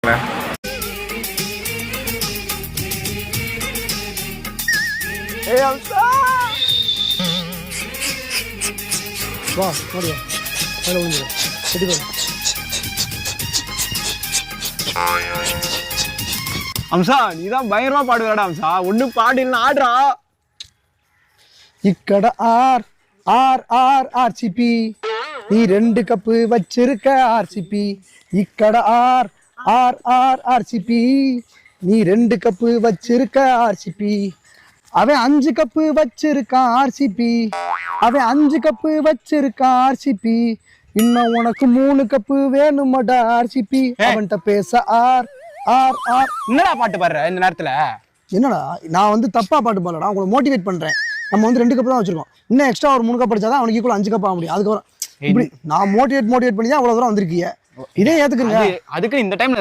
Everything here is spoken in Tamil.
வா மரியா ஹலோ உங்க செடி வா அம்சா நீதான் பயங்கரமா பாடுவடா அம்சா ஒண்ணு பாடு இல்ல ஆடுறா ఇక్కడ ஆர் ஆர் ஆர் ஆர்சிபி நீ 2 கப்பு வச்சிருக்க ஆர்சிபி ఇక్కడ ஆர் ஆர் ஆர் ஆர்சிபி நீ 2 கப்பு வச்சிருக்க ஆர்சிபி அவன் 5 கப்பு வச்சிருக்கான் ஆர்சிபி அவன் 5 கப்பு வச்சிருக்கான் ஆர்சிபி இன்னும் உனக்கு 3 கப்பு வேணுமாடா ஆர்சிபி அவன்கிட்ட பேச ஆர் ஆர் ஆர் என்னடா பாட்டு பாடுற இந்த நேரத்துல என்னடா நான் வந்து தப்பா பாட்டு பாடலடா உங்களை மோட்டிவேட் பண்றேன் நம்ம வந்து 2 கப் தான் வச்சிருக்கோம் இன்னும் எக்ஸ்ட்ரா ஒரு 3 கப் அடிச்சாதான் அவனுக்கு ஈக்குவல் 5 கப் ஆக முடியும் அதுக்கப்புறம் இப்படி நான் மோட்டிவேட் பண்ணி தான் அவ்வளவு தூரம் வந்திருக்கீங்க இதே ஏத்துக்குங்க அதுக்கு இந்த டைம்ல